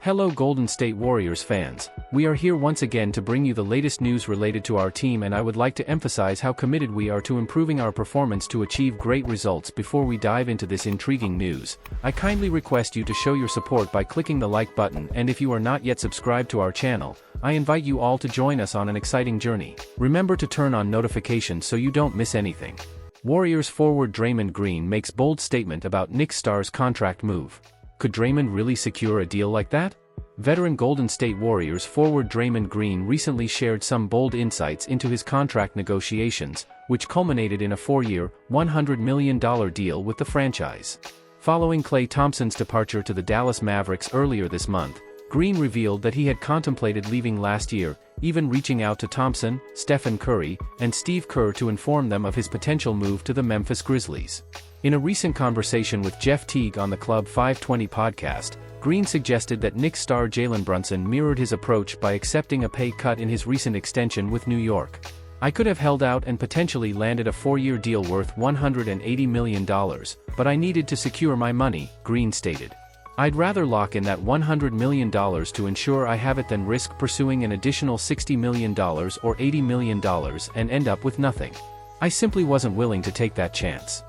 Hello Golden State Warriors fans, we are here once again to bring you the latest news related to our team, and I would like to emphasize how committed we are to improving our performance to achieve great results. Before we dive into this intriguing news, I kindly request you to show your support by clicking the like button, and if you are not yet subscribed to our channel, I invite you all to join us on an exciting journey. Remember to turn on notifications so you don't miss anything. Warriors forward Draymond Green makes bold statement about Knicks star's contract move. Could Draymond really secure a deal like that? Veteran Golden State Warriors forward Draymond Green recently shared some bold insights into his contract negotiations, which culminated in a 4-year, $100 million deal with the franchise. Following Klay Thompson's departure to the Dallas Mavericks earlier this month, Green revealed that he had contemplated leaving last year, even reaching out to Thompson, Stephen Curry, and Steve Kerr to inform them of his potential move to the Memphis Grizzlies. In a recent conversation with Jeff Teague on the Club 520 podcast, Green suggested that Knicks star Jalen Brunson mirrored his approach by accepting a pay cut in his recent extension with New York. "I could have held out and potentially landed a 4-year deal worth $180 million, but I needed to secure my money," Green stated. "I'd rather lock in that $100 million to ensure I have it than risk pursuing an additional $60 million or $80 million and end up with nothing. I simply wasn't willing to take that chance."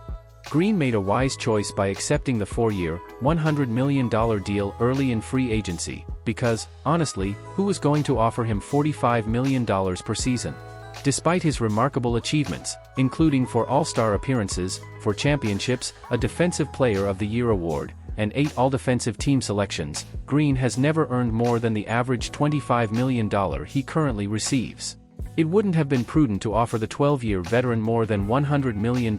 Green made a wise choice by accepting the 4-year, $100 million deal early in free agency, because, honestly, who was going to offer him $45 million per season? Despite his remarkable achievements, including 4 All-Star appearances, 4 championships, a Defensive Player of the Year award, and 8 All-Defensive Team selections, Green has never earned more than the average $25 million he currently receives. It wouldn't have been prudent to offer the 12-year veteran more than $100 million,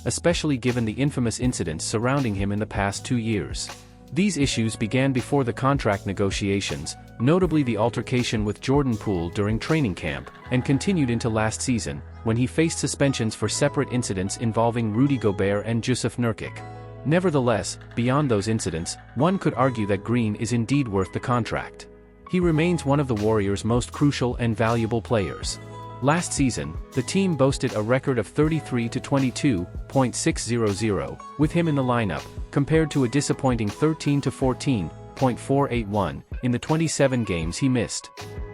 especially given the infamous incidents surrounding him in the past 2 years. These issues began before the contract negotiations, notably the altercation with Jordan Poole during training camp, and continued into last season, when he faced suspensions for separate incidents involving Rudy Gobert and Jusuf Nurkic. Nevertheless, beyond those incidents, one could argue that Green is indeed worth the contract. He remains one of the Warriors' most crucial and valuable players. Last season, the team boasted a record of 33-22.600, with him in the lineup, compared to a disappointing 13-14.481 in the 27 games he missed.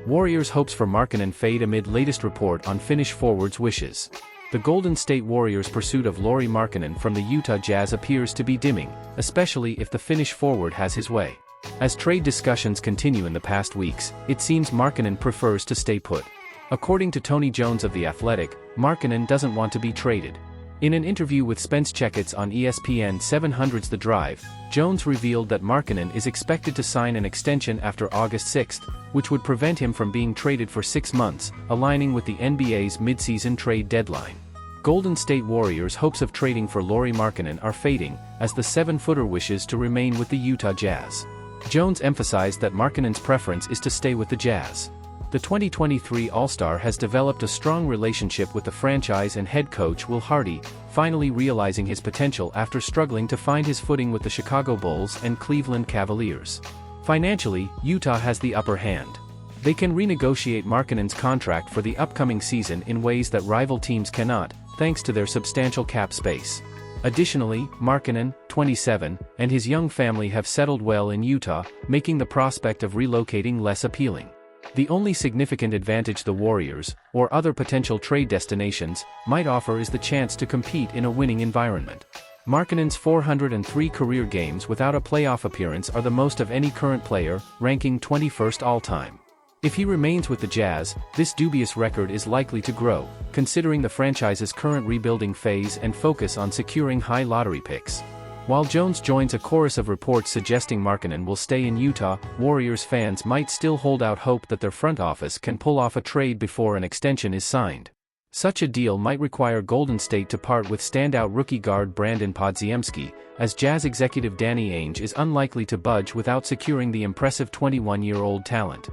Warriors' hopes for Markkanen fade amid latest report on Finnish forward's wishes. The Golden State Warriors' pursuit of Lauri Markkanen from the Utah Jazz appears to be dimming, especially if the Finnish forward has his way. As trade discussions continue in the past weeks, it seems Markkanen prefers to stay put. According to Tony Jones of The Athletic, Markkanen doesn't want to be traded. In an interview with Spence Checketts on ESPN 700's The Drive, Jones revealed that Markkanen is expected to sign an extension after August 6, which would prevent him from being traded for 6 months, aligning with the NBA's midseason trade deadline. Golden State Warriors' hopes of trading for Lauri Markkanen are fading, as the 7-footer wishes to remain with the Utah Jazz. Jones emphasized that Markkanen's preference is to stay with the Jazz. The 2023 All-Star has developed a strong relationship with the franchise and head coach Will Hardy, finally realizing his potential after struggling to find his footing with the Chicago Bulls and Cleveland Cavaliers. Financially, Utah has the upper hand. They can renegotiate Markkanen's contract for the upcoming season in ways that rival teams cannot, thanks to their substantial cap space. Additionally, Markkanen, 27, and his young family have settled well in Utah, making the prospect of relocating less appealing. The only significant advantage the Warriors, or other potential trade destinations, might offer is the chance to compete in a winning environment. Markkanen's 403 career games without a playoff appearance are the most of any current player, ranking 21st all-time. If he remains with the Jazz, this dubious record is likely to grow, considering the franchise's current rebuilding phase and focus on securing high lottery picks. While Jones joins a chorus of reports suggesting Markkanen will stay in Utah, Warriors fans might still hold out hope that their front office can pull off a trade before an extension is signed. Such a deal might require Golden State to part with standout rookie guard Brandon Podziemski, as Jazz executive Danny Ainge is unlikely to budge without securing the impressive 21-year-old talent.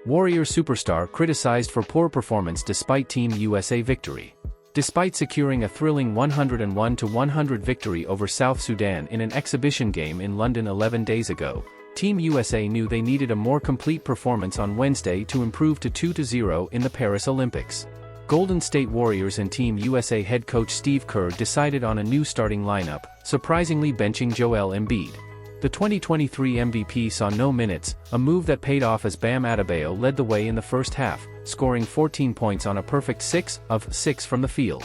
Warrior superstar criticized for poor performance despite Team USA victory. Despite securing a thrilling 101-100 victory over South Sudan in an exhibition game in London 11 days ago, Team USA knew they needed a more complete performance on Wednesday to improve to 2-0 in the Paris Olympics. Golden State Warriors and Team USA head coach Steve Kerr decided on a new starting lineup, surprisingly benching Joel Embiid. The 2023 MVP saw no minutes, a move that paid off as Bam Adebayo led the way in the first half, scoring 14 points on a perfect 6 of 6 from the field.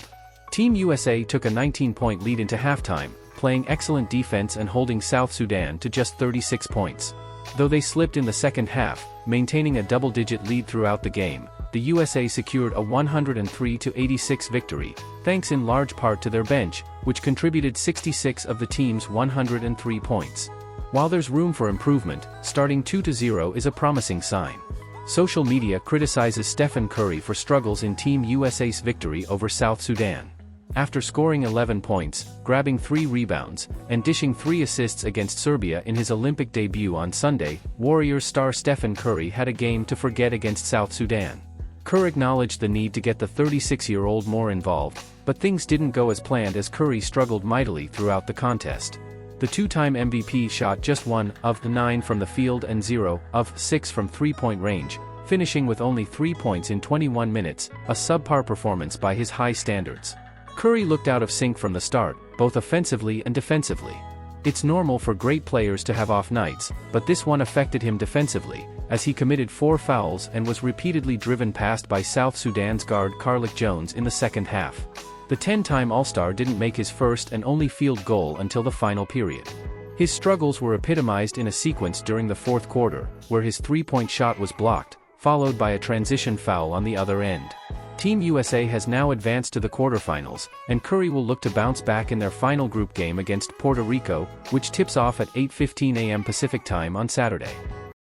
Team USA took a 19-point lead into halftime, playing excellent defense and holding South Sudan to just 36 points. Though they slipped in the second half, maintaining a double-digit lead throughout the game, the USA secured a 103-86 victory, thanks in large part to their bench, which contributed 66 of the team's 103 points. While there's room for improvement, starting 2-0 is a promising sign. Social media criticizes Stephen Curry for struggles in Team USA's victory over South Sudan. After scoring 11 points, grabbing 3 rebounds, and dishing 3 assists against Serbia in his Olympic debut on Sunday, Warriors star Stephen Curry had a game to forget against South Sudan. Kerr acknowledged the need to get the 36-year-old more involved, but things didn't go as planned as Curry struggled mightily throughout the contest. The two-time MVP shot just 1 of 9 from the field and 0 of 6 from three-point range, finishing with only 3 points in 21 minutes, a subpar performance by his high standards. Curry looked out of sync from the start, both offensively and defensively. It's normal for great players to have off nights, but this one affected him defensively, as he committed 4 fouls and was repeatedly driven past by South Sudan's guard Carlik Jones in the second half. The 10-time All-Star didn't make his first and only field goal until the final period. His struggles were epitomized in a sequence during the fourth quarter, where his three-point shot was blocked, followed by a transition foul on the other end. Team USA has now advanced to the quarterfinals, and Curry will look to bounce back in their final group game against Puerto Rico, which tips off at 8:15 a.m. Pacific Time on Saturday.